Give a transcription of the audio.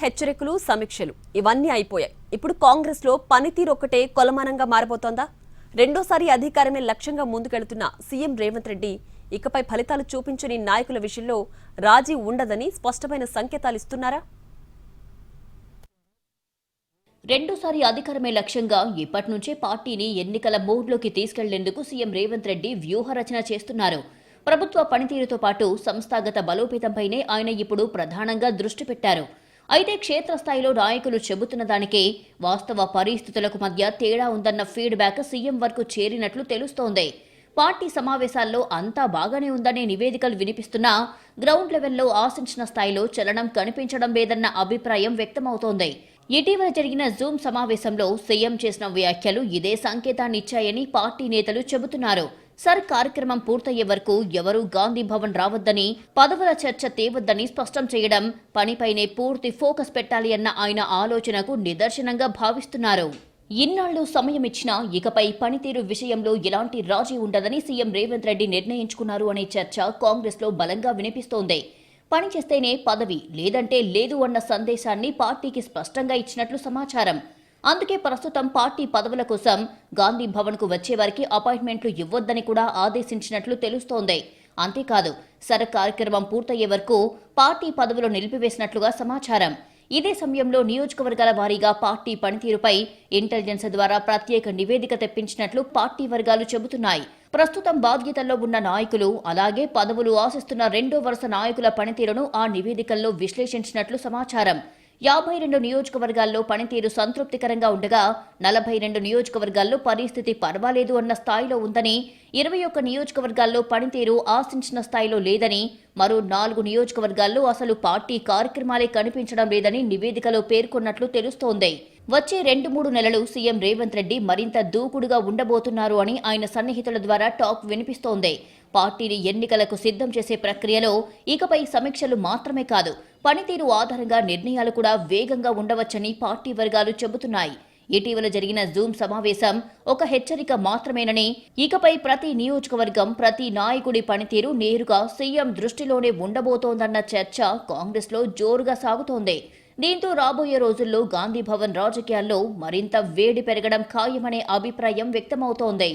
హెచ్చరికలు, సమీక్షలు ఇవన్నీ అయిపోయాయి. ఇప్పుడు కాంగ్రెస్లో పనితీరు ఒక్కటే కొలమానంగా మారబోతోందా? రెండోసారి అధికారమే లక్ష్యంగా ముందుకెళ్తున్న సీఎం రేవంత్ రెడ్డి ఇకపై ఫలితాలు చూపించని నాయకుల విషయంలో రాజీ ఉండదని స్పష్టమైన సంకేతాలు ఇస్తున్నారా? రెండోసారి అధికారమే లక్ష్యంగా ఇప్పటి నుంచే పార్టీని ఎన్నికల మోడ్లోకి తీసుకెళ్లేందుకు సీఎం రేవంత్ రెడ్డి వ్యూహరచన చేస్తున్నారు. ప్రభుత్వ పనితీరుతో పాటు సంస్థాగత బలోపేతంపైనే ఆయన ఇప్పుడు ప్రధానంగా దృష్టి పెట్టారు. అయితే క్షేత్రస్థాయిలో నాయకులు చెబుతున్న దానికే వాస్తవ పరిస్థితులకు మధ్య తేడా ఉందన్న ఫీడ్బ్యాక్ సీఎం వరకు చేరినట్లు తెలుస్తోంది. పార్టీ సమావేశాల్లో అంతా బాగానే ఉందనే నివేదికలు వినిపిస్తున్నా గ్రౌండ్ లెవెల్లో ఆశించిన స్థాయిలో చలనం కనిపించడం లేదన్న అభిప్రాయం వ్యక్తమవుతోంది. ఇటీవల జరిగిన జూమ్ సమావేశంలో సీఎం చేసిన వ్యాఖ్యలు ఇదే సంకేతాన్ని ఇచ్చాయని పార్టీ నేతలు చెబుతున్నారు. సర్ కార్యక్రమం పూర్తయ్యే వరకు ఎవరూ గాంధీ భవన్ రావద్దని, పదవుల చర్చ తేవద్దని స్పష్టం చేయడం పనిపైనే పూర్తి ఫోకస్ పెట్టాలి అన్న ఆయన ఆలోచనకు నిదర్శనంగా భావిస్తున్నారు. ఇన్నాళ్లు సమయం ఇచ్చినా ఇకపై పనితీరు విషయంలో ఎలాంటి రాజీ ఉండదని సీఎం రేవంత్ రెడ్డి నిర్ణయించుకున్నారు అనే చర్చ కాంగ్రెస్లో బలంగా వినిపిస్తోంది. పనిచేస్తేనే పదవి, లేదంటే లేదు అన్న సందేశాన్ని పార్టీకి స్పష్టంగా ఇచ్చినట్లు సమాచారం. అందుకే ప్రస్తుతం పార్టీ పదవుల కోసం గాంధీ భవన్కు వచ్చేవారికి అపాయింట్మెంట్లు ఇవ్వొద్దని కూడా ఆదేశించినట్లు తెలుస్తోంది. అంతేకాదు, సర కార్యక్రమం పూర్తయ్యే వరకు పార్టీ పదవులు నిలిపివేసినట్లుగా సమాచారం. ఇదే సమయంలో నియోజకవర్గాల వారీగా పార్టీ పనితీరుపై ఇంటెలిజెన్స్ ద్వారా ప్రత్యేక నివేదిక తెప్పించినట్లు పార్టీ వర్గాలు చెబుతున్నాయి. ప్రస్తుతం బాధ్యతల్లో ఉన్న నాయకులు, అలాగే పదవులు ఆశిస్తున్న రెండో వరుస నాయకుల పనితీరును ఆ నివేదికల్లో విశ్లేషించినట్లు సమాచారం. 52 నియోజకవర్గాల్లో పనితీరు సంతృప్తికరంగా ఉండగా 42 నియోజకవర్గాల్లో పరిస్థితి పర్వాలేదు అన్న స్థాయిలో ఉందని, 21 నియోజకవర్గాల్లో పనితీరు ఆశించిన స్థాయిలో లేదని, మరో 4 నియోజకవర్గాల్లో అసలు పార్టీ కార్యక్రమాలే కనిపించడం లేదని నివేదికలో పేర్కొన్నట్లు తెలుస్తోంది. వచ్చే 2-3 నెలలు సీఎం రేవంత్ రెడ్డి మరింత దూకుడుగా ఉండబోతున్నారు అని ఆయన సన్నిహితుల ద్వారా టాక్ వినిపిస్తోంది. పార్టీని ఎన్నికలకు సిద్ధం చేసే ప్రక్రియలో ఇకపై సమీక్షలు మాత్రమే కాదు, పనితీరు ఆధారంగా నిర్ణయాలు కూడా వేగంగా ఉండవచ్చని పార్టీ వర్గాలు చెబుతున్నాయి. ఇటీవల జరిగిన జూమ్ సమావేశం ఒక హెచ్చరిక మాత్రమేనని, ఇకపై ప్రతి నియోజకవర్గం, ప్రతి నాయకుడి పనితీరు నేరుగా సీఎం దృష్టిలోనే ఉండబోతోందన్న చర్చ కాంగ్రెస్లో జోరుగా సాగుతోంది. దీంతో రాబోయే రోజుల్లో గాంధీ భవన్ రాజకీయాల్లో మరింత వేడి పెరగడం ఖాయమనే అభిప్రాయం వ్యక్తమవుతోంది.